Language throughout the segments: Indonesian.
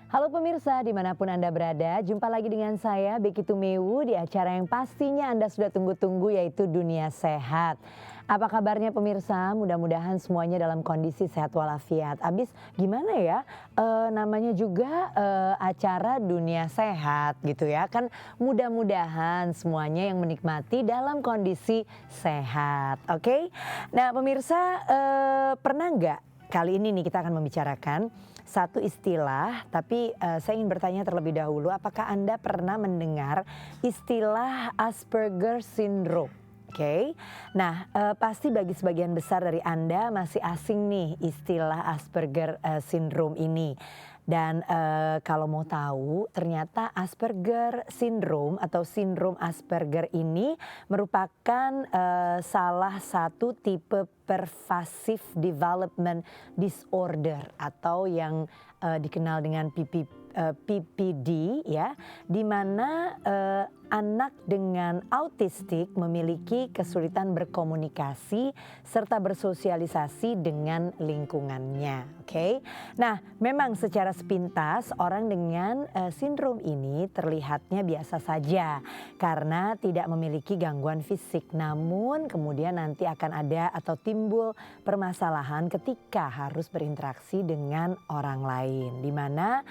Halo pemirsa, dimanapun Anda berada, jumpa lagi dengan saya Becky Tumewu di acara yang pastinya Anda sudah tunggu-tunggu, yaitu Dunia Sehat. Apa kabarnya pemirsa? Mudah-mudahan semuanya dalam kondisi sehat walafiat. Abis gimana ya, namanya juga acara Dunia Sehat gitu ya. Kan mudah-mudahan semuanya yang menikmati dalam kondisi sehat, oke? Nah pemirsa, pernah nggak kali ini nih kita akan membicarakan satu istilah, tapi saya ingin bertanya terlebih dahulu, apakah Anda pernah mendengar istilah Asperger Syndrome? Oke, nah pasti bagi sebagian besar dari Anda masih asing nih istilah Asperger Syndrome ini. Dan kalau mau tahu, ternyata Asperger Syndrome atau sindrom Asperger ini merupakan salah satu tipe pervasive development disorder atau yang dikenal dengan PPD ya, di mana anak dengan autistik memiliki kesulitan berkomunikasi serta bersosialisasi dengan lingkungannya. Oke. Nah, memang secara sepintas orang dengan sindrom ini terlihatnya biasa saja karena tidak memiliki gangguan fisik. Namun kemudian nanti akan ada atau timbul permasalahan ketika harus berinteraksi dengan orang lain, di mana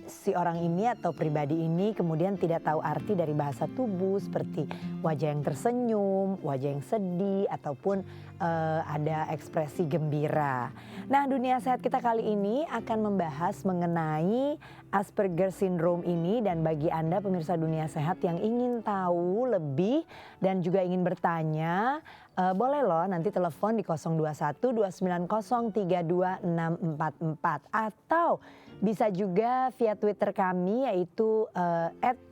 si orang ini atau pribadi ini kemudian tidak tahu arti dari bahasa tubuh seperti wajah yang tersenyum, wajah yang sedih, ataupun ada ekspresi gembira. Nah, Dunia Sehat kita kali ini akan membahas mengenai Asperger Syndrome ini, dan bagi Anda pemirsa Dunia Sehat yang ingin tahu lebih dan juga ingin bertanya, boleh loh nanti telepon di 021 290 32644 atau bisa juga via Twitter kami, yaitu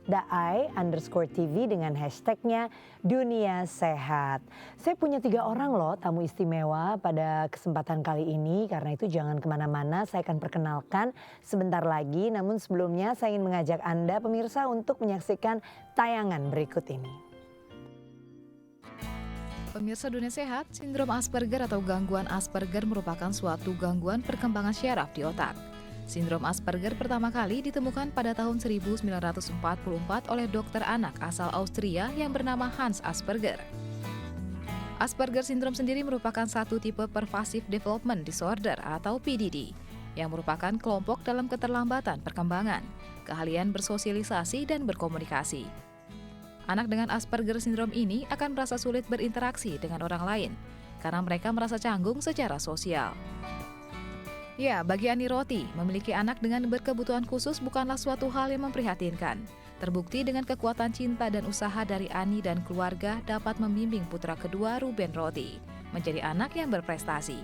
@daai_TV dengan hashtagnya Dunia Sehat. Saya punya 3 orang loh tamu istimewa pada kesempatan kali ini, karena itu jangan kemana-mana, saya akan perkenalkan sebentar lagi. Namun sebelumnya saya ingin mengajak Anda pemirsa untuk menyaksikan tayangan berikut ini. Pemirsa Dunia Sehat, sindrom Asperger atau gangguan Asperger merupakan suatu gangguan perkembangan syaraf di otak. Sindrom Asperger pertama kali ditemukan pada tahun 1944 oleh dokter anak asal Austria yang bernama Hans Asperger. Asperger Syndrome sendiri merupakan satu tipe Pervasive Development Disorder atau PDD, yang merupakan kelompok dalam keterlambatan perkembangan, keahlian bersosialisasi dan berkomunikasi. Anak dengan Asperger Syndrome ini akan merasa sulit berinteraksi dengan orang lain, karena mereka merasa canggung secara sosial. Ya, bagi Ani Roti, memiliki anak dengan berkebutuhan khusus bukanlah suatu hal yang memprihatinkan. Terbukti dengan kekuatan cinta dan usaha dari Ani dan keluarga dapat membimbing putra kedua, Ruben Roti, menjadi anak yang berprestasi.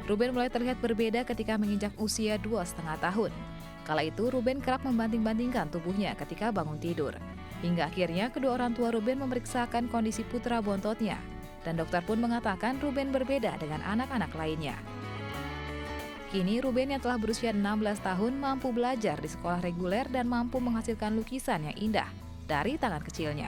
Ruben mulai terlihat berbeda ketika menginjak usia 2,5 tahun. Kala itu, Ruben kerap membanting-bantingkan tubuhnya ketika bangun tidur. Hingga akhirnya kedua orang tua Ruben memeriksakan kondisi putra bontotnya, dan dokter pun mengatakan Ruben berbeda dengan anak-anak lainnya. Kini Ruben yang telah berusia 16 tahun mampu belajar di sekolah reguler dan mampu menghasilkan lukisan yang indah dari tangan kecilnya.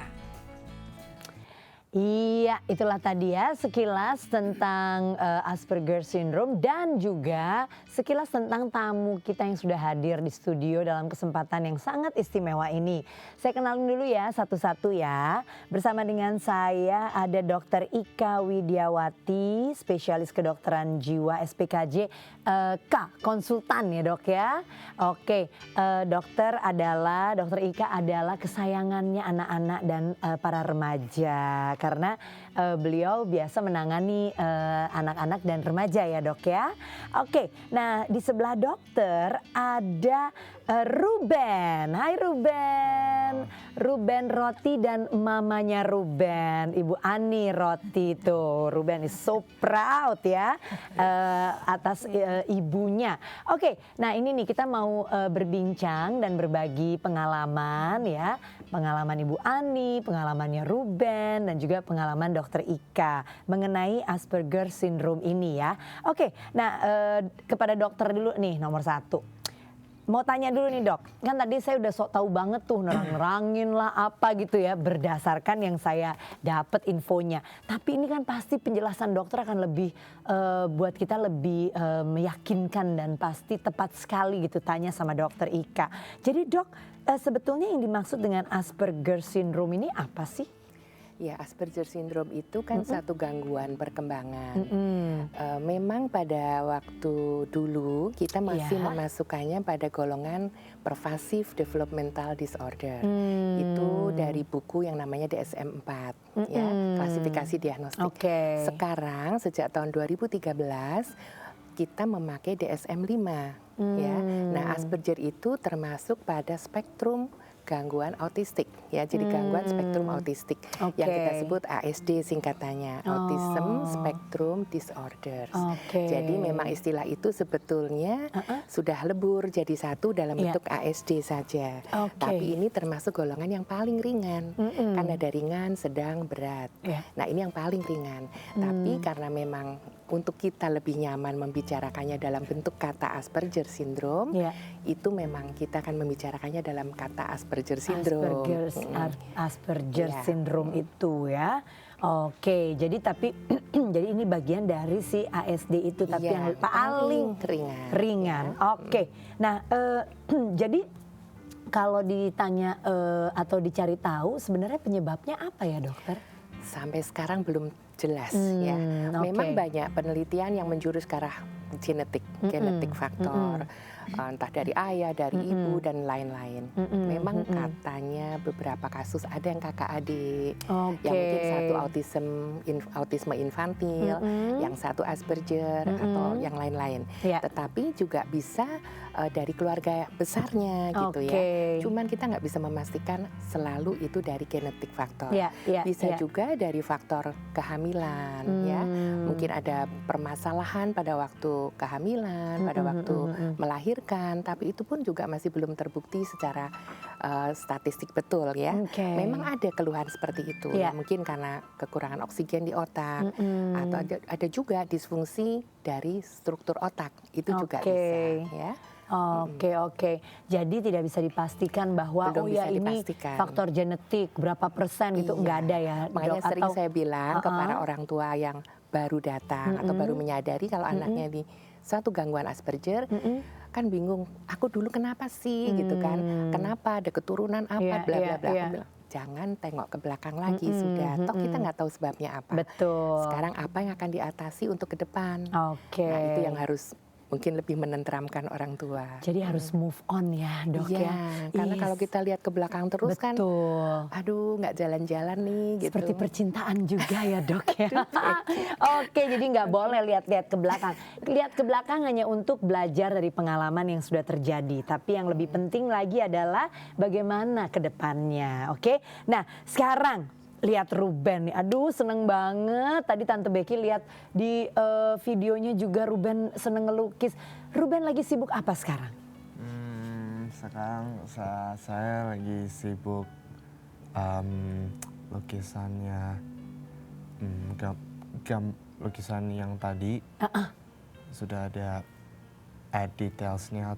Iya, itulah tadi ya sekilas tentang Asperger Syndrome dan juga sekilas tentang tamu kita yang sudah hadir di studio dalam kesempatan yang sangat istimewa ini. Saya kenalin dulu ya satu-satu ya. Bersama dengan saya ada Dr. Ika Widiawati, spesialis kedokteran jiwa SPKJ K, konsultan ya dok ya. Oke, Dokter Ika adalah kesayangannya anak-anak dan para remaja. Karena beliau biasa menangani anak-anak dan remaja ya dok ya. Oke, nah di sebelah dokter ada Ruben. Hai Ruben. Ruben Roti dan mamanya Ruben, Ibu Ani Roti tuh. Ruben is so proud ya atas ibunya. Oke, nah ini nih kita mau berbincang dan berbagi pengalaman ya. Pengalaman Ibu Ani, pengalamannya Ruben, dan juga pengalaman Dokter Ika mengenai Asperger Syndrome ini ya. Oke, nah kepada dokter dulu nih nomor 1. mau tanya dulu nih dok, kan tadi saya udah sok tahu banget tuh nerang-nerangin lah apa gitu ya berdasarkan yang saya dapat infonya. Tapi ini kan pasti penjelasan dokter akan lebih buat kita lebih meyakinkan dan pasti tepat sekali gitu tanya sama dokter Ika. Jadi dok, sebetulnya yang dimaksud dengan Asperger syndrome ini apa sih? Ya, Asperger syndrome itu kan satu gangguan perkembangan. Memang pada waktu dulu kita masih memasukkannya pada golongan pervasive developmental disorder. Itu dari buku yang namanya DSM-4, ya, klasifikasi diagnostik. Sekarang sejak tahun 2013 kita memakai DSM-5, ya. Nah, Asperger itu termasuk pada spektrum gangguan autistik, ya, jadi gangguan spektrum autistik yang kita sebut ASD singkatannya, Autism Spectrum Disorders. Jadi memang istilah itu sebetulnya sudah lebur jadi satu dalam bentuk ASD saja. Tapi ini termasuk golongan yang paling ringan, karena ada ringan, sedang, berat. Nah, ini yang paling ringan. Tapi karena memang untuk kita lebih nyaman membicarakannya dalam bentuk kata Asperger syndrome, itu memang kita akan membicarakannya dalam kata Asperger syndrome. Asperger syndrome itu ya. Oke, jadi tapi jadi ini bagian dari si ASD itu, tapi yang paling ringan. Oke, nah jadi kalau ditanya atau dicari tahu sebenarnya penyebabnya apa ya dokter? Sampai sekarang belum jelas ya. Memang banyak penelitian yang menjurus ke arah genetik faktor, entah dari ayah, dari ibu dan lain-lain. Memang katanya beberapa kasus ada yang kakak adik, yang mungkin satu autisme infantil, yang satu Asperger atau yang lain-lain. Tetapi juga bisa dari keluarga besarnya gitu ya. Cuman kita nggak bisa memastikan selalu itu dari genetik faktor. Bisa juga dari faktor kehamilan, ya. Mungkin ada permasalahan pada waktu kehamilan, pada waktu melahirkan, tapi itu pun juga masih belum terbukti secara statistik betul ya. Memang ada keluhan seperti itu, ya, mungkin karena kekurangan oksigen di otak, atau ada juga disfungsi dari struktur otak, itu juga bisa ya. Oke. Jadi tidak bisa dipastikan bahwa ini faktor genetik berapa persen gitu, nggak ada ya. Makanya sering saya bilang ke para orang tua yang baru datang atau baru menyadari kalau anaknya di suatu gangguan Asperger, kan bingung, aku dulu kenapa sih gitu kan, kenapa ada keturunan apa bla bla bla. Aku bilang, jangan tengok ke belakang lagi, sudah toh kita nggak tahu sebabnya apa. Sekarang apa yang akan diatasi untuk ke depan. Nah, itu yang harus mungkin lebih menenteramkan orang tua. Jadi harus move on ya dok ya. Karena kalau kita lihat ke belakang terus kan, aduh nggak jalan-jalan nih gitu. Seperti percintaan juga ya dok ya. Oke, jadi nggak boleh lihat-lihat ke belakang. Lihat ke belakang hanya untuk belajar dari pengalaman yang sudah terjadi. Tapi yang lebih penting lagi adalah bagaimana ke depannya. Oke, nah sekarang lihat Ruben nih, aduh seneng banget. Tadi Tante Becky lihat di videonya juga Ruben seneng ngelukis. Ruben lagi sibuk apa sekarang? Sekarang saya lagi sibuk lukisannya, lukisan yang tadi sudah ada add detailsnya.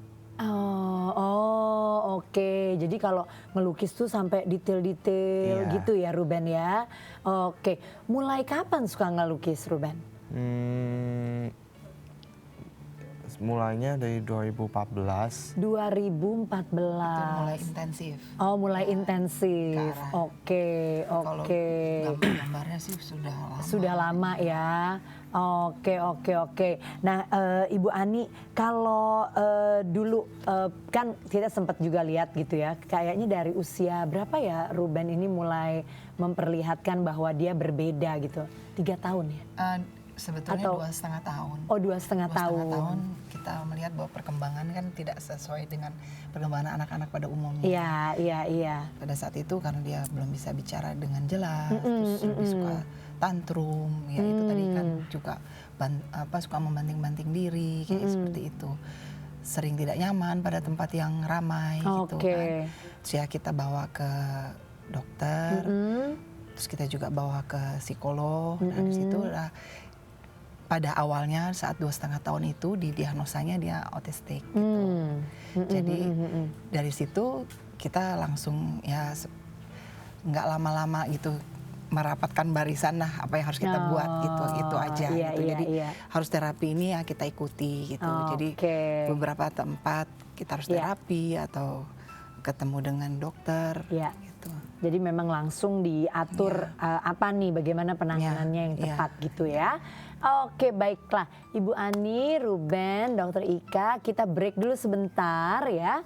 Oke. Jadi kalau ngelukis tuh sampai detail-detail gitu ya Ruben ya. Oke. Mulai kapan suka ngelukis Ruben? Mulainya dari 2014. 2014. Itu mulai intensif. Oh, mulai intensif. Oke. Kalau gambar-gambarnya sih sudah lama. Sudah lama ya. Oke. Nah, Ibu Ani, kalau dulu kan kita sempat juga lihat gitu ya, kayaknya dari usia berapa ya Ruben ini mulai memperlihatkan bahwa dia berbeda gitu? 3 tahun ya? Sebetulnya 2,5 tahun. Oh, 2,5 tahun. 2,5 tahun kita melihat bahwa perkembangan kan tidak sesuai dengan perkembangan anak-anak pada umumnya. Iya. Pada saat itu karena dia belum bisa bicara dengan jelas, terus lebih suka tantrum, ya itu tadi kan juga suka membanting-banting diri kayak seperti itu. Sering tidak nyaman pada tempat yang ramai gitu kan. Terus ya kita bawa ke dokter, terus kita juga bawa ke psikolog. Nah di situ pada awalnya saat 2,5 tahun itu didiagnosanya dia autistik gitu. Jadi dari situ kita langsung ya nggak lama-lama gitu merapatkan barisan lah apa yang harus kita buat itu aja gitu. Jadi harus terapi ini ya kita ikuti gitu. Jadi beberapa tempat kita harus terapi atau ketemu dengan dokter gitu. Jadi memang langsung diatur apa nih bagaimana penanganannya yang tepat gitu ya. Oke, baiklah Ibu Ani, Ruben, Dokter Ika, kita break dulu sebentar ya.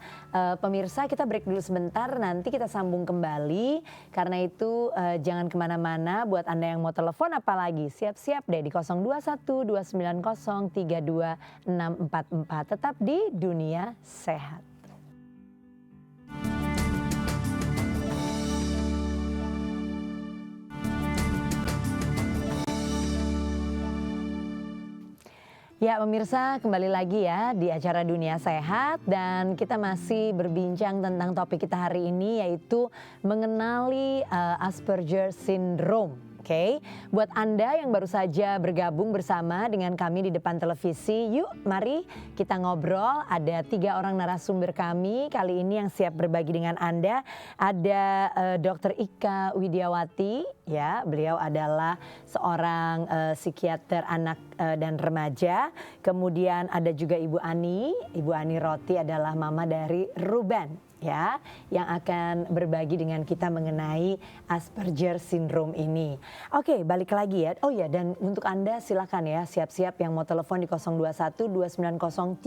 Pemirsa kita break dulu sebentar, nanti kita sambung kembali. Karena itu jangan kemana-mana, buat Anda yang mau telepon apalagi siap-siap deh di 021 290 32644. Tetap di Dunia Sehat. Ya pemirsa, kembali lagi ya di acara Dunia Sehat dan kita masih berbincang tentang topik kita hari ini yaitu mengenali Asperger Syndrome. Oke, buat Anda yang baru saja bergabung bersama dengan kami di depan televisi, yuk mari kita ngobrol. Ada 3 orang narasumber kami kali ini yang siap berbagi dengan Anda. Ada Dr. Ika Widiawati, ya, beliau adalah seorang psikiater anak dan remaja. Kemudian ada juga Ibu Ani Roti adalah mama dari Ruben. Ya, yang akan berbagi dengan kita mengenai Asperger Syndrome ini. Oke, balik lagi ya. Oh ya, dan untuk Anda silakan ya, siap-siap yang mau telepon di 021 290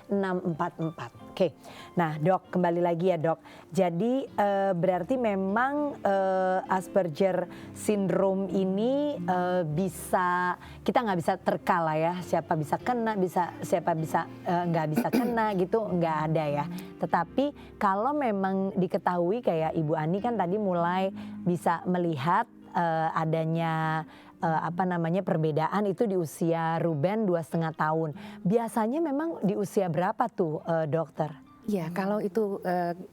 32644. Oke, nah Dok, kembali lagi ya Dok. Jadi berarti memang Asperger Syndrome ini kita nggak bisa terkala ya, siapa bisa kena, siapa bisa nggak bisa kena gitu, nggak ada ya. Tetapi kalau memang diketahui kayak Ibu Ani kan tadi mulai bisa melihat adanya perbedaan itu di usia Ruben 2,5 tahun. Biasanya memang di usia berapa tuh dokter? Ya, kalau itu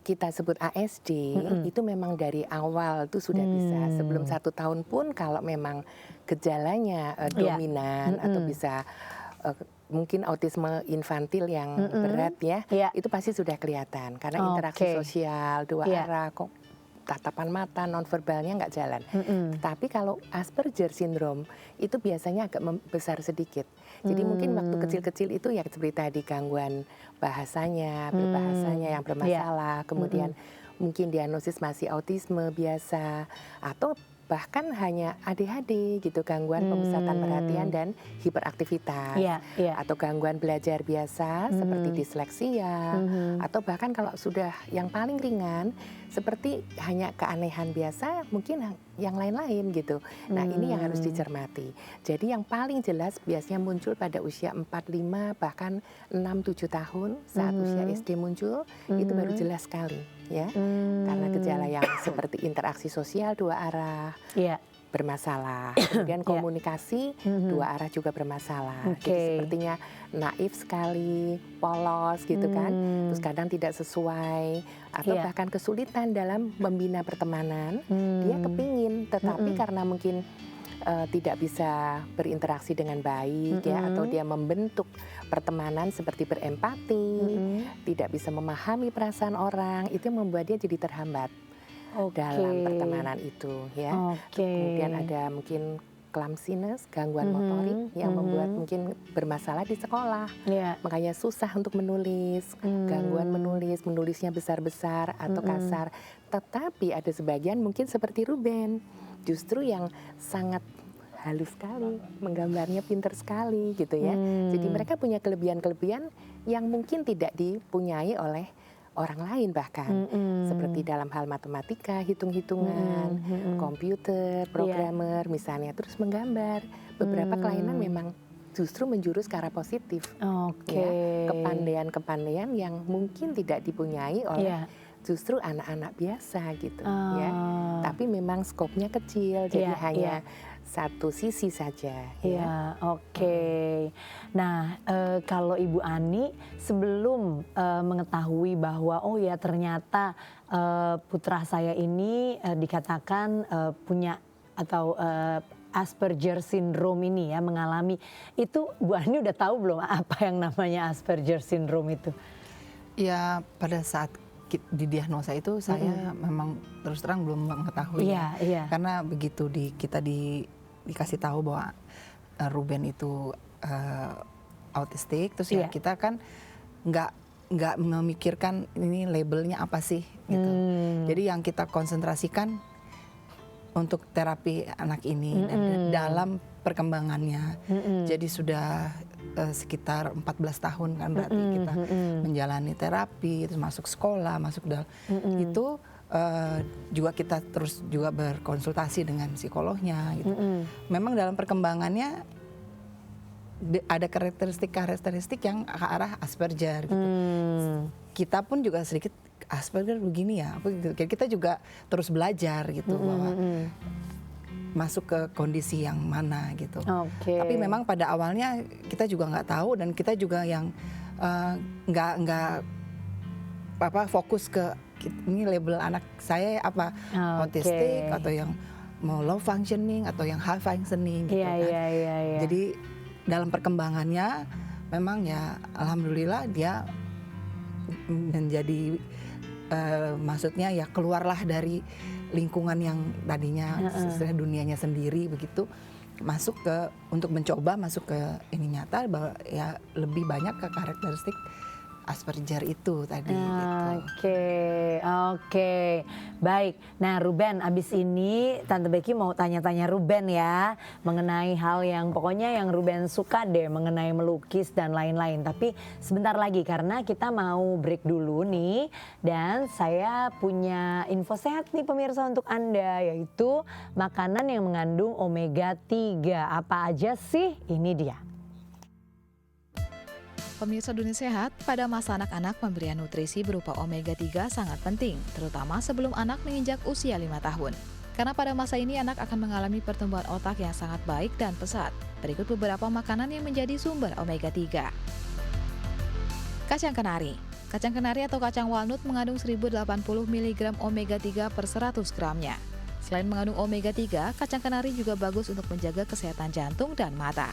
kita sebut ASD, itu memang dari awal tuh sudah bisa. Sebelum 1 tahun pun kalau memang gejalanya dominan atau bisa mungkin autisme infantil yang berat ya, itu pasti sudah kelihatan. Karena interaksi sosial, 2 arah, kok tatapan mata, nonverbalnya nggak jalan. Tapi kalau Asperger Syndrome itu biasanya agak besar sedikit. Jadi mungkin waktu kecil-kecil itu ya seperti tadi gangguan bahasanya, berbahasanya yang bermasalah, kemudian mungkin diagnosis masih autisme biasa, atau bahkan hanya ADHD gitu, gangguan pemusatan perhatian dan hiperaktivitas, atau gangguan belajar biasa seperti disleksia, atau bahkan kalau sudah yang paling ringan seperti hanya keanehan biasa, mungkin yang lain-lain gitu. Nah ini yang harus dicermati. Jadi yang paling jelas biasanya muncul pada usia 4, 5 bahkan 6, 7 tahun saat usia SD muncul, itu baru jelas sekali ya. Karena gejala yang seperti interaksi sosial 2 arah bermasalah, kemudian komunikasi 2 arah juga bermasalah. Jadi sepertinya naif sekali, polos gitu kan, terus kadang tidak sesuai, atau bahkan kesulitan dalam membina pertemanan. Dia kepingin, tetapi karena mungkin tidak bisa berinteraksi dengan baik ya, atau dia membentuk pertemanan seperti berempati, tidak bisa memahami perasaan orang, itu yang membuat dia jadi terhambat dalam pertemanan itu ya. Kemudian ada mungkin clumsiness, gangguan motorik yang membuat mungkin bermasalah di sekolah. Makanya susah untuk menulis, gangguan menulisnya besar-besar atau kasar. Tetapi ada sebagian mungkin seperti Ruben, justru yang sangat halus sekali, menggambarnya pintar sekali gitu ya. Jadi mereka punya kelebihan-kelebihan yang mungkin tidak dipunyai oleh orang lain bahkan, seperti dalam hal matematika, hitung-hitungan, komputer, programmer misalnya, terus menggambar. Beberapa kelainan memang justru menjurus ke arah positif, ya, kepandaian-kepandaian yang mungkin tidak dipunyai oleh justru anak-anak biasa gitu ya. Tapi memang skopnya kecil, jadi hanya satu sisi saja. Ya, Nah, kalau Ibu Ani sebelum mengetahui bahwa oh ya ternyata putra saya ini dikatakan punya atau Asperger syndrome ini ya, mengalami itu, Bu Ani udah tahu belum apa yang namanya Asperger syndrome itu? Ya pada saat didiagnosa itu saya memang terus terang belum mengetahui ya. Karena begitu kita dikasih tahu bahwa Ruben itu autistik, terus ya kita kan nggak memikirkan ini labelnya apa sih gitu. Jadi yang kita konsentrasikan untuk terapi anak ini dalam perkembangannya. Jadi sudah sekitar 14 tahun kan berarti kita menjalani terapi, terus masuk sekolah, masuk itu juga kita terus juga berkonsultasi dengan psikolognya gitu. Memang dalam perkembangannya ada karakteristik yang ke arah Asperger gitu. Kita pun juga sedikit Asperger begini ya, kita juga terus belajar gitu bahwa masuk ke kondisi yang mana gitu. Tapi memang pada awalnya kita juga nggak tahu dan kita juga yang nggak fokus ke ini label anak saya apa autistik atau yang mau low functioning atau yang high functioning gitu kan. Jadi dalam perkembangannya memang ya alhamdulillah dia menjadi maksudnya ya keluarlah dari lingkungan yang tadinya dunianya sendiri begitu, masuk ke untuk mencoba masuk ke ini nyata bahwa ya lebih banyak ke karakteristik Asperger itu tadi gitu. Oke. Baik. Nah, Ruben, abis ini Tante Becky mau tanya-tanya Ruben ya mengenai hal yang pokoknya yang Ruben suka deh, mengenai melukis dan lain-lain. Tapi sebentar lagi karena kita mau break dulu nih, dan saya punya info sehat nih pemirsa untuk Anda, yaitu makanan yang mengandung omega 3. Apa aja sih? Ini dia. Pemirsa Dunia Sehat, pada masa anak-anak pemberian nutrisi berupa omega 3 sangat penting, terutama sebelum anak menginjak usia 5 tahun. Karena pada masa ini anak akan mengalami pertumbuhan otak yang sangat baik dan pesat. Berikut beberapa makanan yang menjadi sumber omega 3. Kacang kenari. Kacang kenari atau kacang walnut mengandung 1080 mg omega 3 per 100 gramnya. Selain mengandung omega 3, kacang kenari juga bagus untuk menjaga kesehatan jantung dan mata.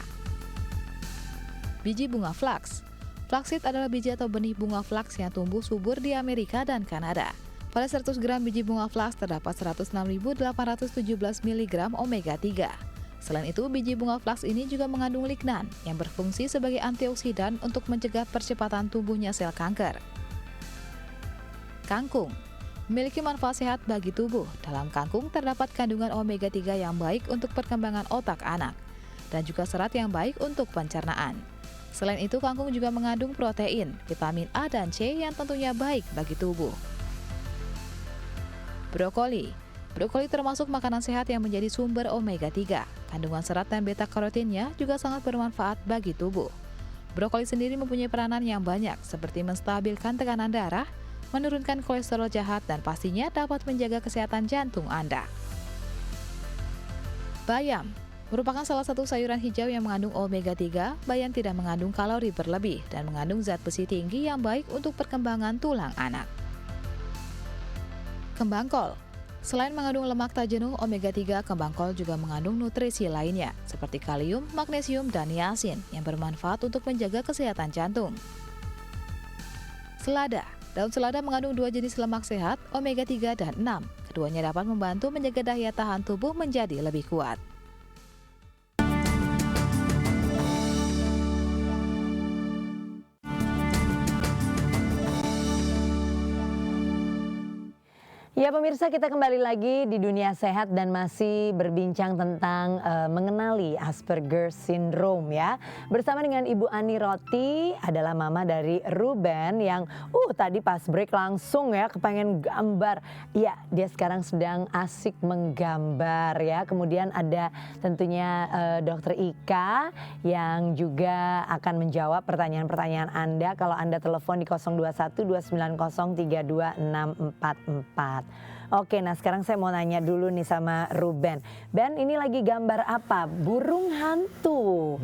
Biji bunga flax. Flaxseed adalah biji atau benih bunga flax yang tumbuh subur di Amerika dan Kanada. Pada 100 gram biji bunga flax terdapat 106.817 mg omega 3. Selain itu, biji bunga flax ini juga mengandung lignan yang berfungsi sebagai antioksidan untuk mencegah percepatan tumbuhnya sel kanker. Kangkung memiliki manfaat sehat bagi tubuh. Dalam kangkung terdapat kandungan omega 3 yang baik untuk perkembangan otak anak dan juga serat yang baik untuk pencernaan. Selain itu, kangkung juga mengandung protein, vitamin A dan C yang tentunya baik bagi tubuh. Brokoli. Brokoli termasuk makanan sehat yang menjadi sumber omega 3. Kandungan serat dan beta-karotinnya juga sangat bermanfaat bagi tubuh. Brokoli sendiri mempunyai peranan yang banyak, seperti menstabilkan tekanan darah, menurunkan kolesterol jahat, dan pastinya dapat menjaga kesehatan jantung Anda. Bayam merupakan salah satu sayuran hijau yang mengandung omega 3. Bayam tidak mengandung kalori berlebih dan mengandung zat besi tinggi yang baik untuk perkembangan tulang anak. Kembang kol. Selain mengandung lemak tak jenuh omega 3, kembang kol juga mengandung nutrisi lainnya seperti kalium, magnesium, dan niacin yang bermanfaat untuk menjaga kesehatan jantung. Selada. Daun selada mengandung 2 jenis lemak sehat, omega 3 dan 6. Keduanya dapat membantu menjaga daya tahan tubuh menjadi lebih kuat. Ya pemirsa, kita kembali lagi di Dunia Sehat dan masih berbincang tentang mengenali Asperger Syndrome ya. Bersama dengan Ibu Ani Roti, adalah mama dari Ruben yang tadi pas break langsung ya kepengen gambar. Iya, dia sekarang sedang asik menggambar ya. Kemudian ada tentunya Dokter Ika yang juga akan menjawab pertanyaan-pertanyaan Anda kalau Anda telepon di 021 290 32644. Oke, nah sekarang saya mau nanya dulu nih sama Ruben. Ben, ini lagi gambar apa? Burung hantu.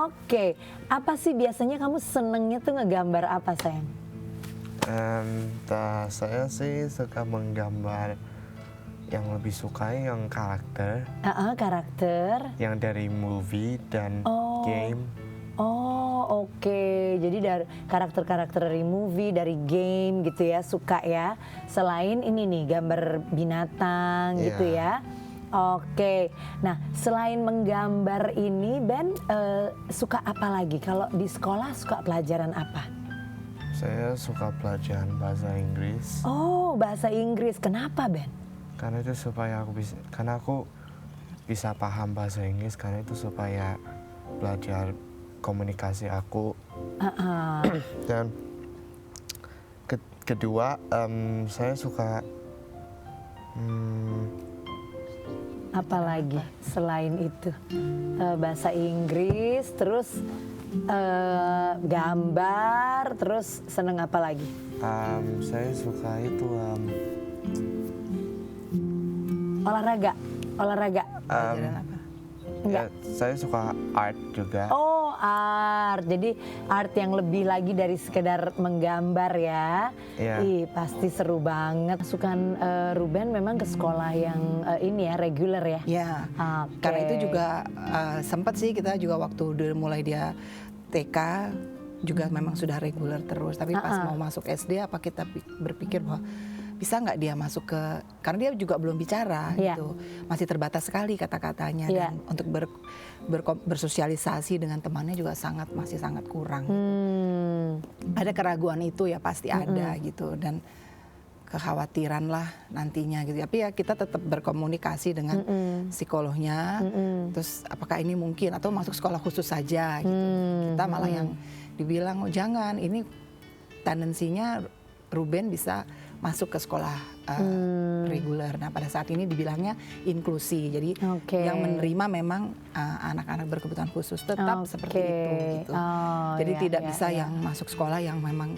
Oke, apa sih biasanya kamu senengnya tuh ngegambar apa, sayang? Saya sih suka menggambar yang lebih suka yang karakter, Karakter. yang dari movie dan Oh. game. Oh, oke. Jadi dari karakter-karakter dari movie, dari game gitu ya, suka ya. Selain ini nih gambar binatang Iya. gitu ya. Oke. Nah, selain menggambar ini, Ben suka apa lagi? Kalau di sekolah suka pelajaran apa? Saya suka pelajaran bahasa Inggris Oh, bahasa Inggris. Kenapa, Ben? karena itu supaya karena aku bisa paham bahasa Inggris, karena itu supaya belajar komunikasi aku. Dan kedua, saya suka Apa lagi selain itu? Bahasa Inggris, terus gambar, terus seneng apa lagi? saya suka itu Olahraga. Pelajaran apa? Enggak. saya suka art juga. Oh, art. Jadi art yang lebih lagi dari sekedar menggambar ya. Iya. Ih, pasti seru banget. Masukan Ruben memang ke sekolah yang ini ya, reguler ya. Ya, Oke. karena itu juga sempat sih kita juga waktu mulai dia TK juga memang sudah reguler terus. Tapi pas mau masuk SD apa kita berpikir bahwa bisa nggak dia masuk ke, karena dia juga belum bicara Iya. gitu, masih terbatas sekali kata-katanya Iya. dan untuk bersosialisasi dengan temannya juga masih sangat kurang. Ada keraguan itu ya pasti ada gitu, dan kekhawatiran lah nantinya gitu. Tapi ya kita tetap berkomunikasi dengan psikolognya. Terus apakah ini mungkin atau masuk sekolah khusus saja gitu. Kita malah yang dibilang, oh jangan, ini tendensinya Ruben bisa masuk ke sekolah reguler. Nah pada saat ini dibilangnya inklusi. Jadi Oke. yang menerima memang anak-anak berkebutuhan khusus tetap seperti itu gitu. Oh, Jadi iya, tidak iya, bisa iya. yang masuk sekolah yang memang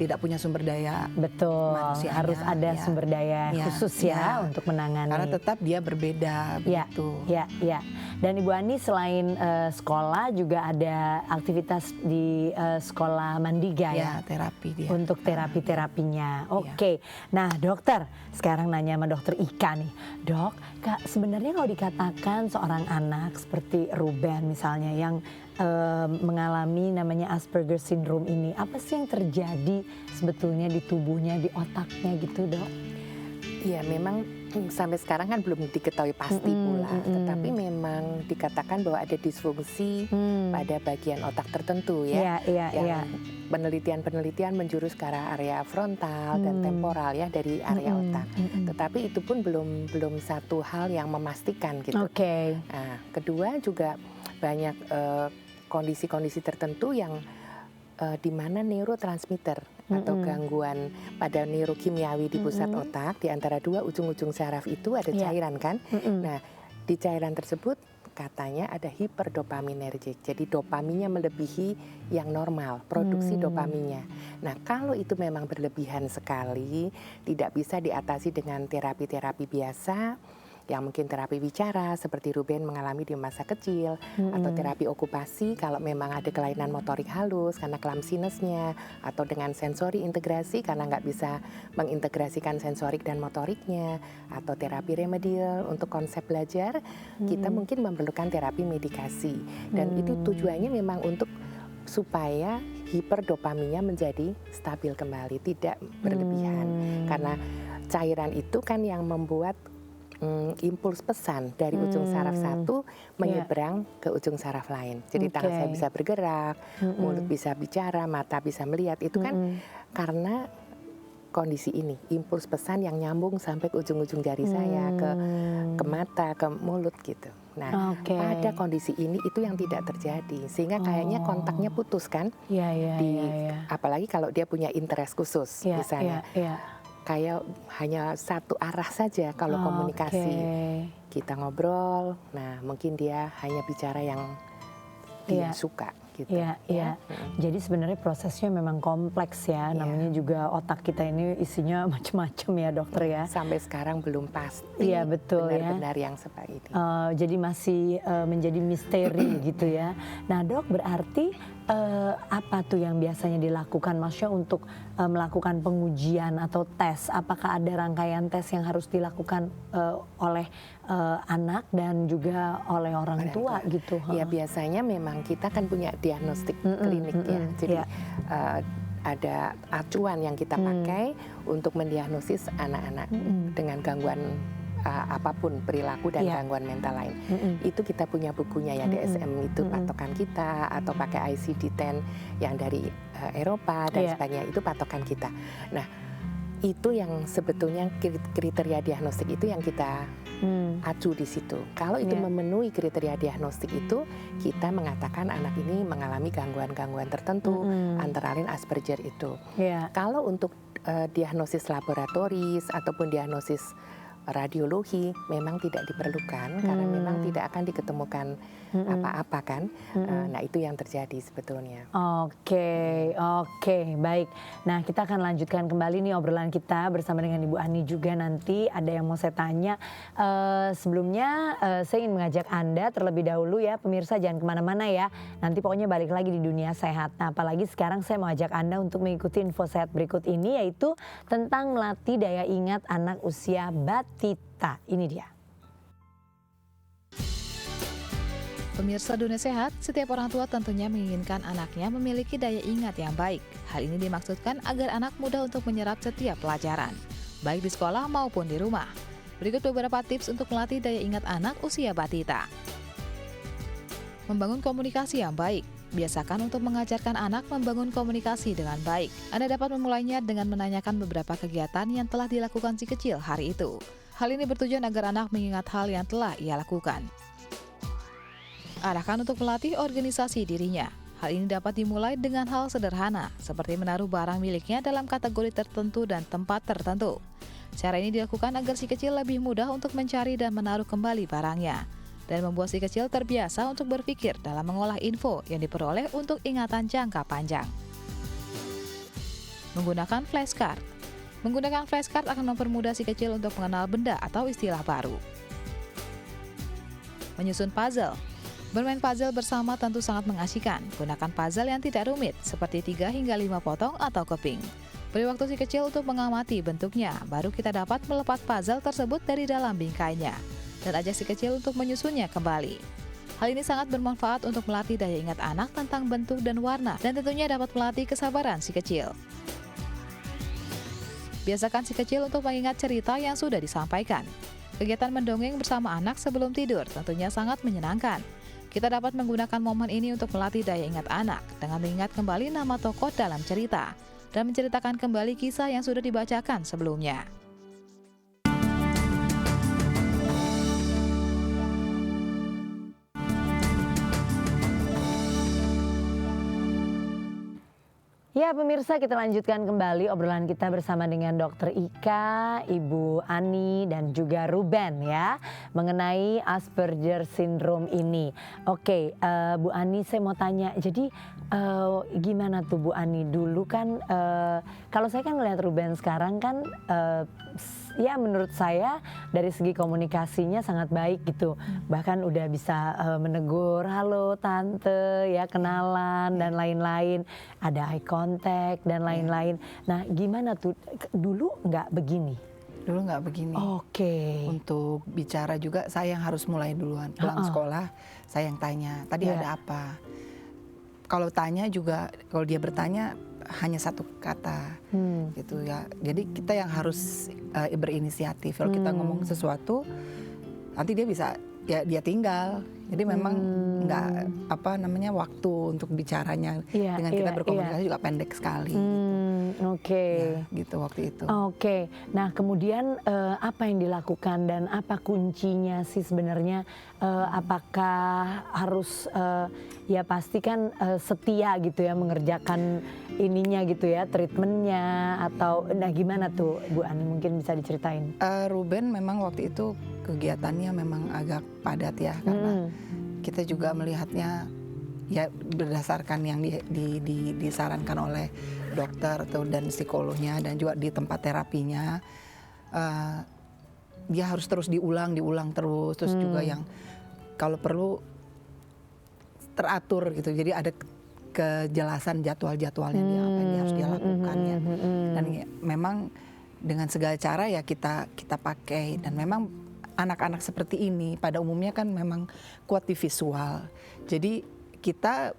tidak punya sumber daya. Betul, manusianya, harus ada ya. sumber daya Ya, khusus ya ya. untuk menangani. Karena tetap dia berbeda Ya, begitu. ya. Dan Ibu Ani selain sekolah juga ada aktivitas di sekolah Mandiga ya, Ya, terapi dia. untuk terapi-terapinya. Oke. Nah, dokter, sekarang nanya sama dokter Ika nih. Dok, Kak, sebenarnya kalau dikatakan seorang anak seperti Ruben misalnya yang mengalami namanya Asperger syndrome ini, apa sih yang terjadi sebetulnya di tubuhnya, di otaknya gitu, Dok? Iya, memang sampai sekarang kan belum diketahui pasti pula, tetapi memang dikatakan bahwa ada disfungsi pada bagian otak tertentu ya, Iya. penelitian-penelitian menjurus ke arah area frontal dan temporal ya dari area otak. Tetapi itu pun belum satu hal yang memastikan gitu. Oke. Nah, kedua juga banyak kondisi-kondisi tertentu yang di mana neurotransmitter atau gangguan pada neurokimiawi di pusat otak di antara dua ujung-ujung saraf itu ada cairan kan. Nah, di cairan tersebut katanya ada hiperdopaminergic. Jadi dopaminnya melebihi yang normal, produksi dopaminnya. Nah, kalau itu memang berlebihan sekali, tidak bisa diatasi dengan terapi-terapi biasa, yang mungkin terapi bicara seperti Ruben mengalami di masa kecil, atau terapi okupasi kalau memang ada kelainan motorik halus karena clumsiness-nya, atau dengan sensori integrasi karena nggak bisa mengintegrasikan sensorik dan motoriknya, atau terapi remedial untuk konsep belajar, kita mungkin memerlukan terapi medikasi. Dan itu tujuannya memang untuk supaya hiperdopaminnya menjadi stabil kembali, tidak berlebihan. Karena cairan itu kan yang membuat impuls pesan dari ujung saraf satu menyeberang ke ujung saraf lain. Jadi tangan saya bisa bergerak, mulut bisa bicara, mata bisa melihat. Itu kan karena kondisi ini, impuls pesan yang nyambung sampai ke ujung-ujung jari saya, ke mata, ke mulut gitu. Nah, pada kondisi ini itu yang tidak terjadi, sehingga kayaknya kontaknya putus kan. Apalagi kalau dia punya interest khusus misalnya. Kayak hanya satu arah saja kalau komunikasi. Kita ngobrol, nah mungkin dia hanya bicara yang dia suka gitu. Iya. Jadi sebenarnya prosesnya memang kompleks ya. Namanya juga otak kita ini isinya macam-macam ya, dokter ya. Sampai sekarang belum pasti. Iya, betul benar-benar yang seperti ini. Jadi masih menjadi misteri gitu ya. Nah, Dok, berarti apa tuh yang biasanya dilakukan, maksudnya untuk melakukan pengujian atau tes? Apakah ada rangkaian tes yang harus dilakukan oleh anak dan juga oleh orang tua gitu? Ya biasanya memang kita kan punya diagnostik klinik ya, jadi ada acuan yang kita pakai untuk mendiagnosis anak-anak dengan gangguan apapun perilaku dan gangguan mental lain. Itu kita punya bukunya ya, DSM itu patokan kita, atau pakai ICD-10 yang dari Eropa dan sebagainya, itu patokan kita. Nah, itu yang sebetulnya kriteria diagnostik itu yang kita acu di situ. Kalau itu memenuhi kriteria diagnostik itu, kita mengatakan anak ini mengalami gangguan-gangguan tertentu, antara lain Asperger itu. Kalau untuk diagnosis laboratoris ataupun diagnosis radiologi memang tidak diperlukan, karena memang tidak akan diketemukan apa-apa kan. Nah, itu yang terjadi sebetulnya. Oke, baik. Nah, kita akan lanjutkan kembali nih obrolan kita bersama dengan Ibu Ani juga nanti. Ada yang mau saya tanya. Sebelumnya saya ingin mengajak Anda terlebih dahulu ya, pemirsa jangan kemana-mana ya. Nanti pokoknya balik lagi di dunia sehat. Nah, apalagi sekarang saya mau ajak Anda untuk mengikuti info sehat berikut ini, yaitu tentang melatih daya ingat anak usia batita. Ini dia. Pemirsa Dunia Sehat, setiap orang tua tentunya menginginkan anaknya memiliki daya ingat yang baik. Hal ini dimaksudkan agar anak mudah untuk menyerap setiap pelajaran, baik di sekolah maupun di rumah. Berikut beberapa tips untuk melatih daya ingat anak usia batita. Membangun komunikasi yang baik. Biasakan untuk mengajarkan anak membangun komunikasi dengan baik. Anda dapat memulainya dengan menanyakan beberapa kegiatan yang telah dilakukan si kecil hari itu. Hal ini bertujuan agar anak mengingat hal yang telah ia lakukan. Arahkan untuk melatih organisasi dirinya. Hal ini dapat dimulai dengan hal sederhana, seperti menaruh barang miliknya dalam kategori tertentu dan tempat tertentu. Cara ini dilakukan agar si kecil lebih mudah untuk mencari dan menaruh kembali barangnya, dan membuat si kecil terbiasa untuk berpikir dalam mengolah info yang diperoleh untuk ingatan jangka panjang. Menggunakan flashcard. Menggunakan flashcard akan mempermudah si kecil untuk mengenal benda atau istilah baru. Menyusun puzzle. Bermain puzzle bersama tentu sangat mengasyikan. Gunakan puzzle yang tidak rumit, seperti 3 hingga 5 potong atau keping. Beri waktu si kecil untuk mengamati bentuknya, baru kita dapat melepas puzzle tersebut dari dalam bingkainya. Dan ajak si kecil untuk menyusunnya kembali. Hal ini sangat bermanfaat untuk melatih daya ingat anak tentang bentuk dan warna, dan tentunya dapat melatih kesabaran si kecil. Biasakan si kecil untuk mengingat cerita yang sudah disampaikan. Kegiatan mendongeng bersama anak sebelum tidur tentunya sangat menyenangkan. Kita dapat menggunakan momen ini untuk melatih daya ingat anak dengan mengingat kembali nama tokoh dalam cerita dan menceritakan kembali kisah yang sudah dibacakan sebelumnya. Ya pemirsa, kita lanjutkan kembali obrolan kita bersama dengan Dr. Ika, Ibu Ani dan juga Ruben ya, mengenai Asperger Syndrome ini. Oke, Bu Ani saya mau tanya, jadi gimana tuh Bu Ani dulu kan, kalau saya kan ngelihat Ruben sekarang kan ya menurut saya dari segi komunikasinya sangat baik gitu. Bahkan udah bisa menegur, halo tante ya, kenalan dan lain-lain. Ada eye contact dan lain-lain. Nah gimana tuh, dulu nggak begini? Dulu nggak begini. Oke. Untuk bicara juga saya yang harus mulai duluan. Pulang sekolah saya yang tanya, tadi ada apa? Kalau tanya juga, kalau dia bertanya hanya satu kata gitu ya. Jadi kita yang harus berinisiatif. Kalau kita ngomong sesuatu, nanti dia bisa ya dia tinggal. Jadi memang nggak waktu untuk bicaranya dengan kita berkomunikasi juga pendek sekali. Oke. Ya, gitu waktu itu. Oke. Nah kemudian apa yang dilakukan dan apa kuncinya sih sebenarnya? Apakah harus ya pasti kan setia gitu ya mengerjakan ininya gitu ya, treatmentnya atau nah gimana tuh Bu Ani, mungkin bisa diceritain? Ruben memang waktu itu kegiatannya memang agak padat ya, karena kita juga melihatnya ya berdasarkan yang disarankan oleh dokter dan psikolognya dan juga di tempat terapinya, dia harus terus diulang terus juga yang kalau perlu teratur gitu. Jadi ada kejelasan jadwal-jadwalnya dia apa yang dia harus dia lakukan ya. Dan ya, memang dengan segala cara ya kita pakai, dan memang anak-anak seperti ini pada umumnya kan memang kuat di visual. Jadi kita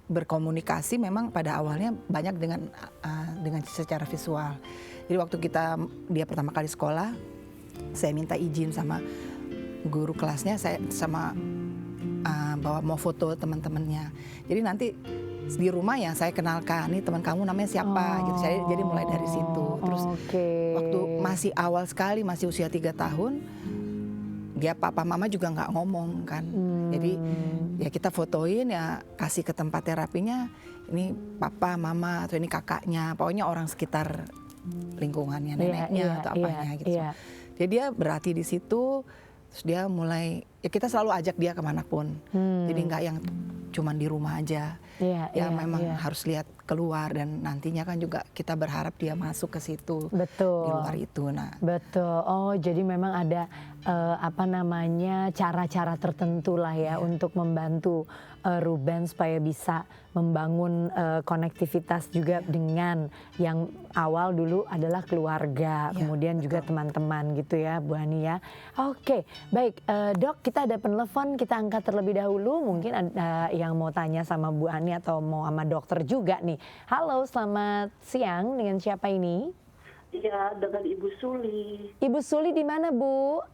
berkomunikasi memang pada awalnya banyak dengan secara visual. Jadi waktu dia pertama kali sekolah, saya minta izin sama guru kelasnya, saya bawa mau foto teman-temannya. Jadi nanti di rumah yang saya kenalkan, nih teman kamu namanya siapa gitu. Jadi mulai dari situ. Terus waktu masih awal sekali, masih usia 3 tahun, dia papa mama juga nggak ngomong kan. Jadi ya kita fotoin ya, kasih ke tempat terapinya, ini papa mama atau ini kakaknya, pokoknya orang sekitar lingkungannya, neneknya atau apanya gitu. Jadi dia berarti di situ. Terus dia mulai, ya kita selalu ajak dia kemanapun. Jadi nggak yang cuman di rumah aja. Memang harus lihat keluar, dan nantinya kan juga kita berharap dia masuk ke situ. Betul. Di luar itu. Nah. Betul. Oh, jadi memang ada cara-cara tertentu lah ya untuk membantu Ruben supaya bisa membangun konektivitas juga dengan yang awal dulu adalah keluarga, kemudian juga teman-teman gitu ya, Bu Ani ya. Oke, baik Dok, kita ada penelpon, kita angkat terlebih dahulu. Mungkin ada yang mau tanya sama Bu Ani atau mau sama dokter juga nih. Halo, selamat siang, dengan siapa ini? Iya, dengan Ibu Suli. Ibu Suli di mana, Bu?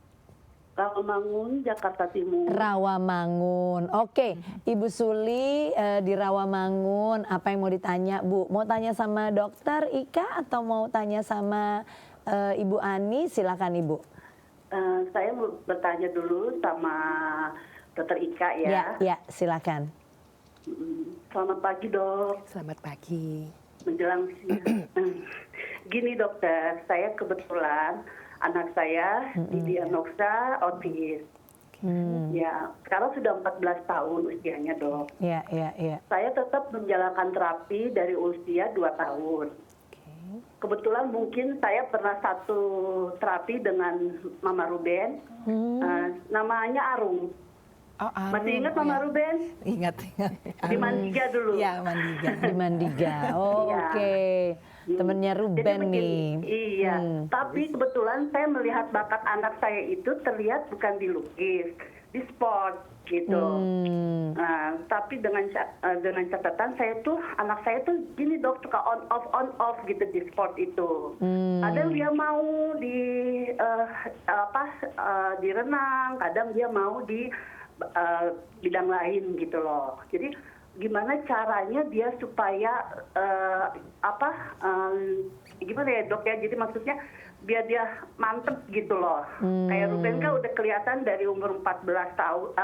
Rawamangun, Jakarta Timur. Rawamangun. Oke, Ibu Suli di Rawamangun. Apa yang mau ditanya, Bu? Mau tanya sama dokter Ika atau mau tanya sama Ibu Ani? Silakan, Ibu. Saya mau bertanya dulu sama dokter Ika ya. Ya, silakan. Selamat pagi, Dok. Selamat pagi. Menjelang siang. Gini, dokter, saya kebetulan anak saya didiagnosa autis. Ya, sekarang sudah 14 tahun usianya, Dok. Iya. Saya tetap menjalankan terapi dari usia 2 tahun. Kebetulan mungkin saya pernah satu terapi dengan Mama Ruben, namanya Arum. Oh, Arum. Masih ingat Mama Ruben? Ingat. Di Mandiga dulu. Iya, Mandiga. Di Mandiga. Oh, Iya. oke. Temennya Ruben nih. Iya, tapi kebetulan saya melihat bakat anak saya itu terlihat bukan di lukis, di sport gitu. Nah, tapi dengan catatan saya tuh, anak saya tuh gini, Dok, suka on off gitu di sport itu. Kadang dia mau di di renang, kadang dia mau di bidang lain gitu loh. Jadi gimana caranya dia supaya gimana ya, Dok ya, jadi maksudnya biar dia mantep gitu loh. Kayak Ruben kan udah kelihatan dari umur 14 tahun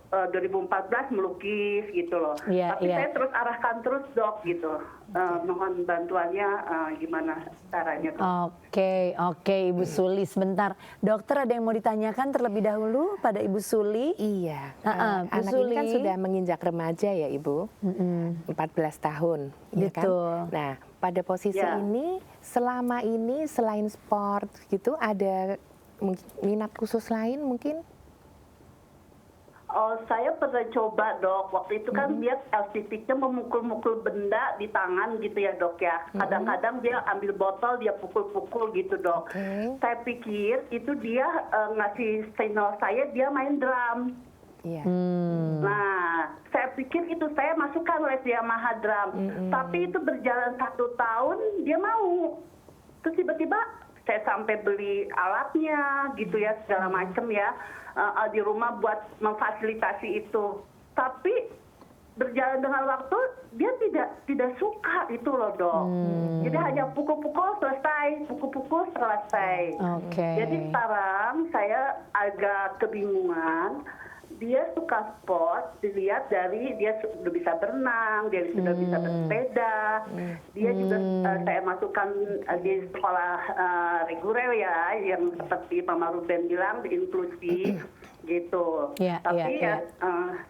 2014 melukis gitu loh. Tapi saya terus arahkan terus, Dok, gitu. Mohon bantuannya gimana caranya, Dok. Oke, Ibu Suli, sebentar. Dokter ada yang mau ditanyakan terlebih dahulu pada Ibu Suli? Iya, Bu anak Suli ini kan sudah menginjak remaja ya, Ibu. 14 tahun, ya kan? Nah, pada posisi ini, selama ini selain sport gitu, ada minat khusus lain mungkin? Oh, saya pernah coba, Dok. Waktu itu kan dia LCT-nya memukul-mukul benda di tangan gitu ya, Dok ya. Kadang-kadang dia ambil botol, dia pukul-pukul gitu, Dok. Saya pikir itu dia ngasih signal saya dia main drum. Iya. Nah, saya pikir itu saya masukkan les Yamaha drum. Tapi itu berjalan 1 tahun, dia mau. Terus tiba-tiba saya sampai beli alatnya gitu ya, segala macam ya. Di rumah buat memfasilitasi itu, tapi berjalan dengan waktu dia tidak suka itu loh, Dok. Jadi hanya pukul-pukul selesai, pukul-pukul selesai. Jadi sekarang saya agak kebingungan. Dia suka sport, dilihat dari dia sudah bisa berenang, dia sudah bisa bersepeda, dia juga saya masukkan di sekolah reguler ya, yang seperti Mama Ruben bilang, di inklusi gitu. Tapi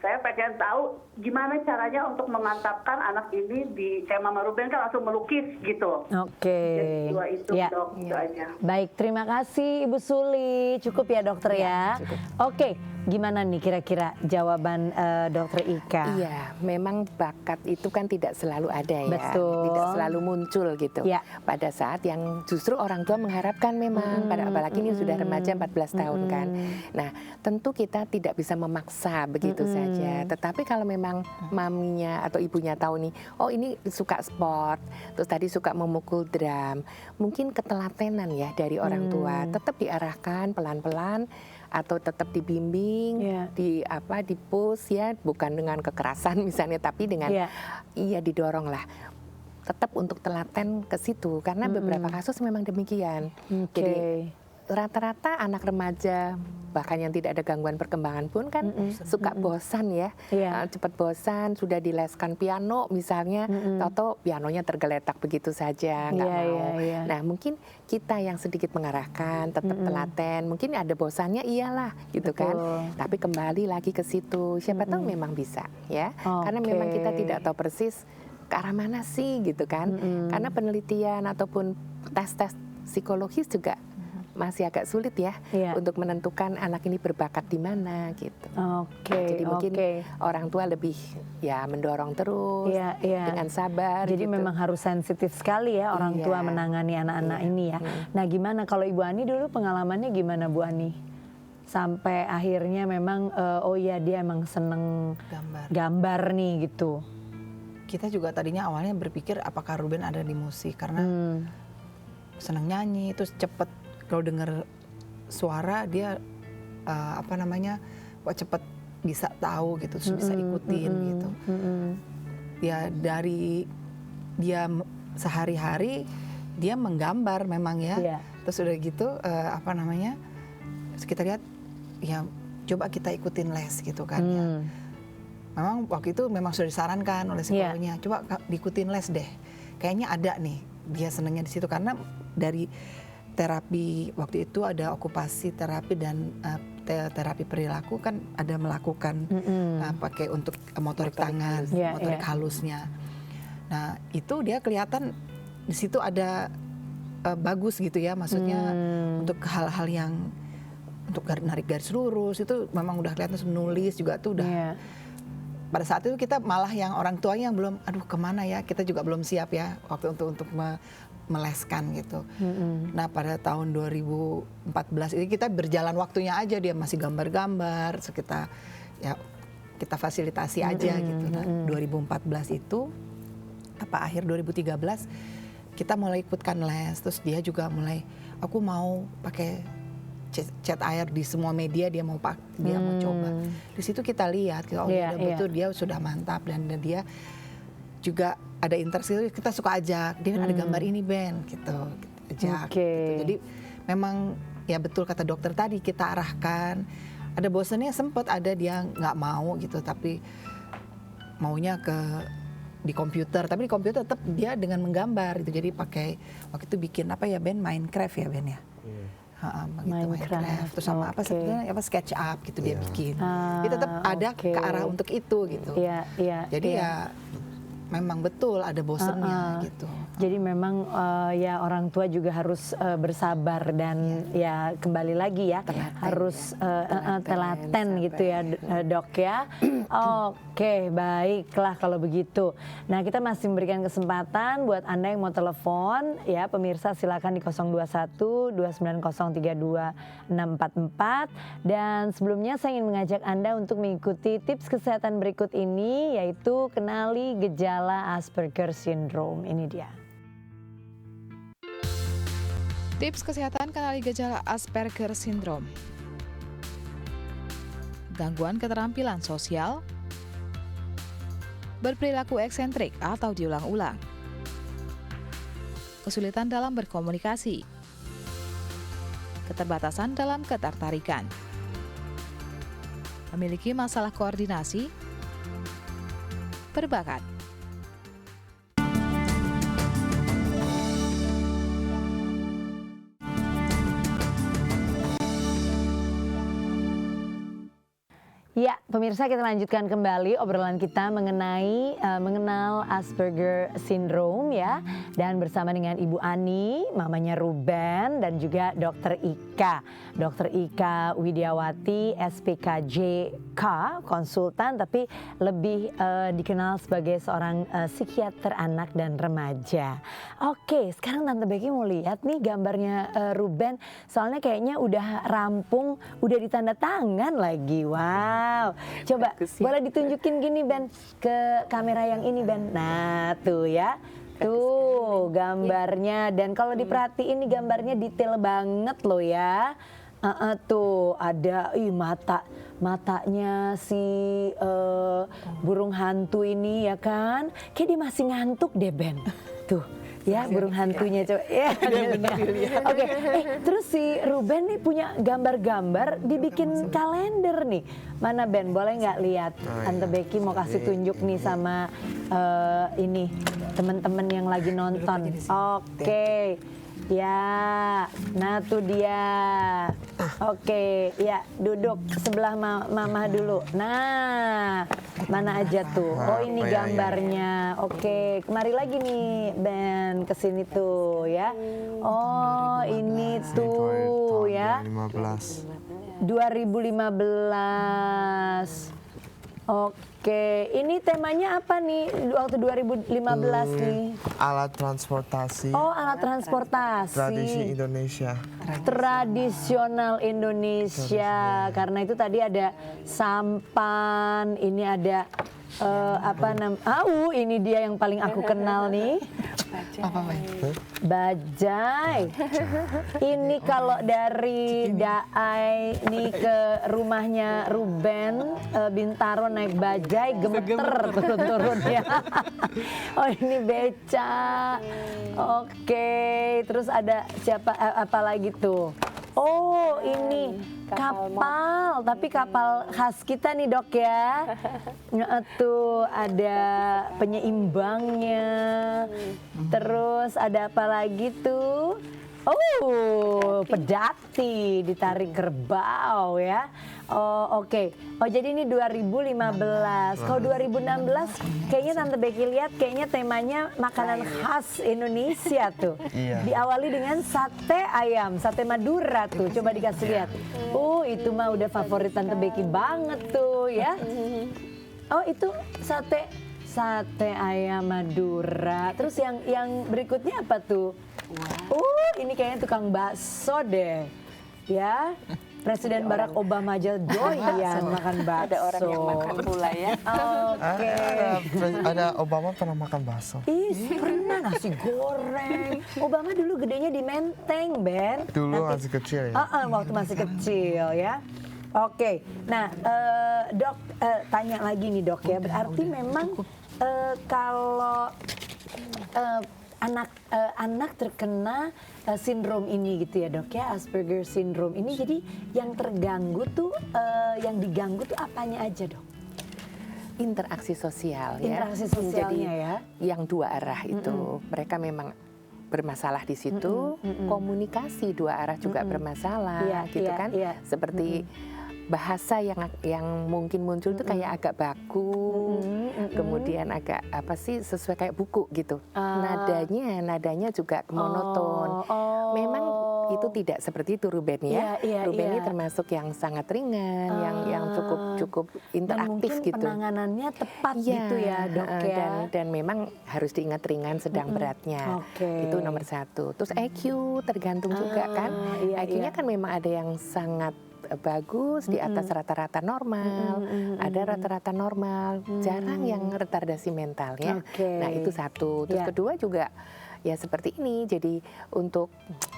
saya pengen tahu gimana caranya untuk memantapkan anak ini kayak Mama Ruben kan langsung melukis gitu. Jadi dua itu, Dok, itu aja. Baik, terima kasih Ibu Suli. Cukup ya, Dokter ya. Cukup. Oke, Gimana nih kira-kira jawaban Dokter Ika? Iya, memang bakat itu kan tidak selalu ada ya, Betul. tidak selalu muncul gitu. Ya. Pada saat yang justru orang tua mengharapkan memang, apalagi ini sudah remaja 14 tahun kan. Nah, tentu kita tidak bisa memaksa begitu saja. Tetapi kalau memang maminya atau ibunya tahu nih, oh ini suka sport, terus tadi suka memukul drum, mungkin ketelatenan ya dari orang tua, tetap diarahkan pelan-pelan atau tetap dibimbing, di push ya, bukan dengan kekerasan misalnya, tapi dengan iya didorong lah, tetap untuk telaten ke situ karena beberapa kasus memang demikian. Jadi rata-rata anak remaja bahkan yang tidak ada gangguan perkembangan pun kan suka bosan ya, cepat bosan, sudah dileskan piano misalnya, tahu-tahu pianonya tergeletak begitu saja, nggak mau. Nah mungkin kita yang sedikit mengarahkan, tetap telaten, mungkin ada bosannya iyalah gitu kan, tapi kembali lagi ke situ, siapa tahu memang bisa ya, karena memang kita tidak tahu persis ke arah mana sih gitu kan, karena penelitian ataupun tes-tes psikologis juga masih agak sulit ya untuk menentukan anak ini berbakat di mana gitu. Jadi mungkin orang tua lebih ya mendorong terus dengan sabar. Jadi gitu. memang harus sensitif sekali ya orang tua menangani anak-anak ini ya. Nah gimana kalau Ibu Ani dulu pengalamannya gimana Bu Ani? Sampai akhirnya memang oh iya dia emang seneng gambar nih gitu. Kita juga tadinya awalnya berpikir apakah Ruben ada di musik karena senang nyanyi, terus cepet kalau dengar suara dia kok cepet bisa tahu gitu, terus bisa ikutin gitu. Ya dari dia sehari-hari dia menggambar memang ya. Terus udah gitu terus kita lihat ya coba kita ikutin les gitu kan ya. Memang waktu itu memang sudah disarankan oleh psikolognya, coba diikutin les deh. Kayaknya ada nih dia senangnya di situ karena dari terapi waktu itu ada okupasi terapi dan terapi perilaku kan ada melakukan pakai untuk motorik tangan, motorik halusnya. Nah itu dia kelihatan di situ ada bagus gitu ya, maksudnya untuk hal-hal yang untuk narik garis lurus itu memang udah kelihatan, menulis juga tuh udah. Pada saat itu kita malah yang orang tuanya yang belum, aduh kemana ya, kita juga belum siap ya waktu untuk meleskan gitu. Nah pada tahun 2014 ini kita berjalan waktunya aja, dia masih gambar-gambar, so kita fasilitasi aja gitu. Nah 2014 itu akhir 2013 kita mulai ikutkan les, terus dia juga mulai aku mau pakai cat air di semua media, dia mau coba. Di situ kita lihat betul dia sudah mantap dan dia juga ada interaksi, kita suka ajak, dia ada gambar ini Ben gitu, ajak. Gitu. Jadi memang ya betul kata dokter tadi, kita arahkan. Ada bosannya sempat, ada dia nggak mau gitu, tapi maunya di komputer, tapi di komputer tetap dia dengan menggambar gitu. Jadi pakai waktu itu bikin Ben, Minecraft ya Ben ya. Minecraft terus sama sebenarnya SketchUp gitu dia bikin. Dia tetap ada ke arah untuk itu gitu. Jadi ya memang betul ada bosannya gitu. Jadi memang ya orang tua juga harus bersabar dan ya kembali lagi ya harus telaten gitu ya Dok ya. Oke, baiklah kalau begitu. Nah kita masih memberikan kesempatan buat Anda yang mau telepon ya pemirsa, silakan di 021 290 32 644. Dan sebelumnya saya ingin mengajak Anda untuk mengikuti tips kesehatan berikut ini, yaitu kenali gejala Asperger Syndrome. Ini dia. Tips kesehatan kenali gejala Asperger Syndrome. Gangguan keterampilan sosial, berperilaku eksentrik atau diulang-ulang, kesulitan dalam berkomunikasi, keterbatasan dalam ketertarikan, memiliki masalah koordinasi, berbakat. Ya, pemirsa, kita lanjutkan kembali obrolan kita mengenai mengenal Asperger Syndrome ya. Dan bersama dengan Ibu Ani, mamanya Ruben, dan juga Dr. Ika. Dr. Ika Widiawati, SPKJK, konsultan, tapi lebih dikenal sebagai seorang psikiater anak dan remaja. Oke, sekarang Tante Becky mau lihat nih gambarnya Ruben. Soalnya kayaknya udah rampung, udah ditanda tangan lagi. Wow, coba boleh ditunjukin gini Ben ke kamera yang ini Ben. Nah tuh ya, tuh gambarnya, dan kalau diperhatiin nih gambarnya detail banget loh ya. Tuh ada matanya si burung hantu ini ya kan, kayak dia masih ngantuk deh Ben. Tuh. Ya, burung hantunya coba. Ya, oke. Terus si Ruben nih punya gambar-gambar, dibikin kalender nih. Mana Ben? Boleh nggak lihat? Tante Becky mau kasih tunjuk nih sama ini teman-teman yang lagi nonton. Oke. Ya, nah tuh dia. Oke, ya duduk sebelah mama dulu. Nah, mana aja tuh? Oh ini gambarnya. Oke, kemari lagi nih Ben, kesini tuh ya. Oh ini tuh ya. 2015. Oke, ini temanya apa nih waktu 2015 nih? Alat transportasi. Oh, alat transportasi. Tradisi Indonesia. Tradisional Indonesia. Karena itu tadi ada sampan, ini ada ini dia yang paling aku kenal nih. Bajai. Ini kalau dari Daai nih ke rumahnya Ruben Bintaro naik bajai gemeter turun-turun ya. Oh ini beca. Oke, terus ada siapa apa lagi tuh? Oh ini kapal, tapi kapal khas kita nih Dok ya. Tuh ada penyeimbangnya. Terus ada apa lagi tuh? Oh, pedati ditarik kerbau ya. Oh oke. Oh jadi ini 2015. Kalau 2016 kayaknya Tante Becky lihat kayaknya temanya makanan khas Indonesia tuh. Iya. Diawali dengan sate ayam, sate Madura tuh. Coba dikasih lihat. Itu mah udah favorit Tante Becky banget tuh ya. Oh itu sate ayam Madura. Terus yang berikutnya apa tuh? Ini kayaknya tukang bakso deh. Ya. Presiden Barack Obama aja doyan makan bakso. Ada orang yang makan pula ya. Oke. Ada Obama pernah makan bakso. Pernah nasi goreng. Obama dulu gedenya di Menteng, Ben. Dulu masih kecil ya. Waktu masih kecil ya. Oke. Nah, Dok, tanya lagi nih Dok ya. Berarti memang kalau anak terkena sindrom ini gitu ya Dok ya, Asperger Syndrome ini, jadi yang terganggu tuh, yang diganggu tuh apanya aja Dok? Interaksi sosial ya. Interaksi sosialnya ya. Yang dua arah itu, mereka memang bermasalah di situ, komunikasi dua arah juga bermasalah gitu kan. Seperti bahasa yang mungkin muncul tuh kayak agak baku, kemudian agak apa sih sesuai kayak buku gitu. Nadanya juga monoton. Memang itu tidak seperti itu Ruben ya. Ruben ini termasuk yang sangat ringan, yang cukup interaktif mungkin gitu. Penanganannya tepat gitu ya Dok ya. Dan memang harus diingat ringan sedang beratnya. Itu nomor satu. Terus EQ tergantung juga kan. EQ-nya kan memang ada yang sangat bagus di atas rata-rata normal, ada rata-rata normal, jarang yang retardasi mental ya. Nah itu satu. Terus kedua juga ya seperti ini. Jadi untuk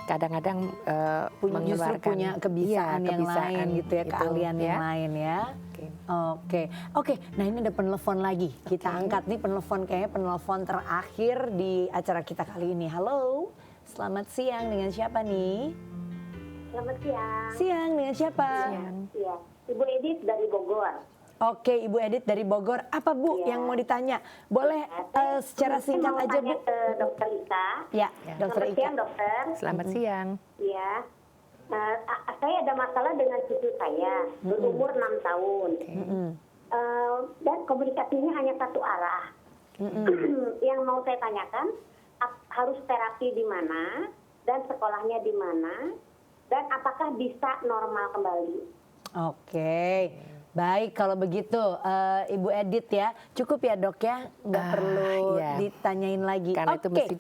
kadang-kadang mengeluarkan punya kebiasaan yang lain gitu ya, keahlian yang lain ya. Oke. Nah ini ada penelpon lagi. Kita angkat nih penelpon, kayaknya penelpon terakhir di acara kita kali ini. Halo, selamat siang, dengan siapa nih? Selamat siang. Siang, dengan siapa? Iya, Ibu Edith dari Bogor. Oke, Ibu Edith dari Bogor. Apa Bu yang mau ditanya? Boleh secara singkat aja Bu. Ke Dokter Ika. Ya, Dokter Selamat Ika. siang Dokter. Selamat siang. Iya. Saya ada masalah dengan cucu saya, berumur 6 tahun. Dan komunikasinya hanya satu arah. Yang mau saya tanyakan, harus terapi di mana, dan sekolahnya di mana, dan apakah bisa normal kembali? Oke. Baik, kalau begitu Ibu Edith ya, cukup ya dok ya, nggak perlu ditanyain lagi. Karena itu mesti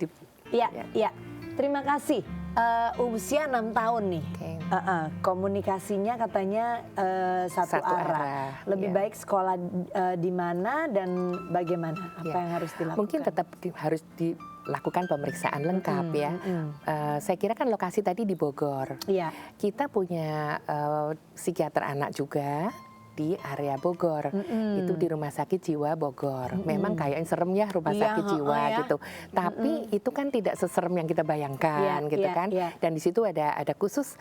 Iya. Terima kasih. Usia 6 tahun nih. Komunikasinya katanya satu arah. Lebih baik sekolah di mana dan bagaimana? Apa yang harus dilakukan? Mungkin tetap harus dilakukan pemeriksaan lengkap ya. Saya kira kan lokasi tadi di Bogor. Iya. Kita punya psikiater anak juga di area Bogor, itu di Rumah Sakit Jiwa Bogor. Memang kayak serem ya Rumah Sakit Jiwa gitu. Tapi itu kan tidak seserem yang kita bayangkan gitu kan. Dan di situ ada khusus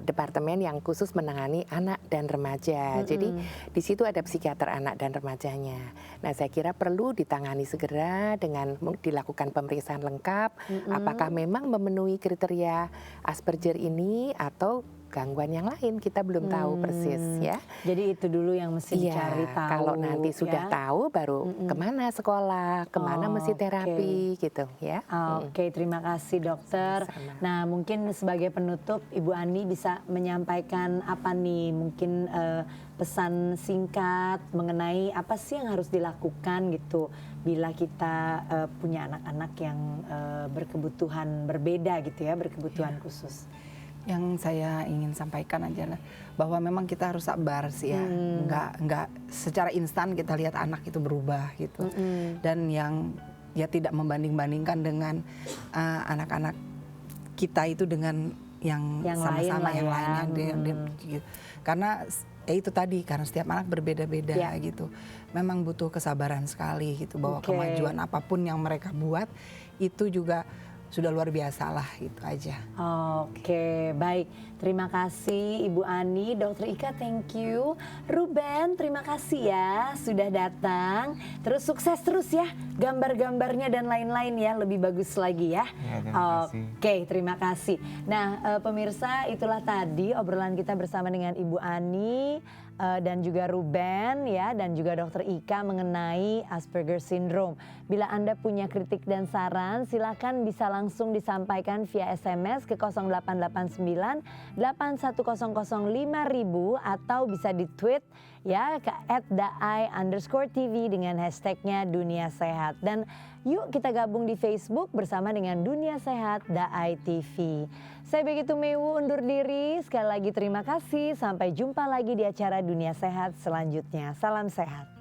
departemen yang khusus menangani anak dan remaja. Jadi di situ ada psikiater anak dan remajanya. Nah, saya kira perlu ditangani segera dengan dilakukan pemeriksaan lengkap. Apakah memang memenuhi kriteria Asperger ini atau gangguan yang lain, kita belum tahu persis ya. Jadi itu dulu yang mesti dicari tahu. Kalau nanti sudah tahu baru kemana sekolah, kemana mesti terapi gitu ya. Oke, terima kasih dokter. Nah, mungkin sebagai penutup Ibu Ani bisa menyampaikan apa nih, mungkin pesan singkat mengenai apa sih yang harus dilakukan gitu bila kita punya anak-anak yang berkebutuhan berbeda gitu ya, berkebutuhan khusus. Yang saya ingin sampaikan adalah bahwa memang kita harus sabar sih ya, nggak secara instan kita lihat anak itu berubah gitu, dan yang ya tidak membanding-bandingkan dengan anak-anak kita itu dengan yang sama-sama yang lainnya, karena itu tadi karena setiap anak berbeda-beda gitu, memang butuh kesabaran sekali gitu bahwa kemajuan apapun yang mereka buat itu juga sudah luar biasa lah, itu aja. Oke, baik. Terima kasih Ibu Ani, Dokter Ika, thank you. Ruben, terima kasih ya sudah datang. Terus sukses terus ya, gambar-gambarnya dan lain-lain ya, lebih bagus lagi ya. Oke, terima kasih. Nah, pemirsa, itulah tadi obrolan kita bersama dengan Ibu Ani dan juga Ruben ya, dan juga Dokter Ika mengenai Asperger Syndrome. Bila Anda punya kritik dan saran, silakan bisa langsung disampaikan via SMS ke 0889 81005000 atau bisa di-tweet ya ke @daai_tv dengan hashtagnya Dunia Sehat. Dan yuk kita gabung di Facebook bersama dengan Dunia Sehat Daai TV. Saya Begitu Mewu undur diri. Sekali lagi terima kasih. Sampai jumpa lagi di acara Dunia Sehat selanjutnya. Salam sehat.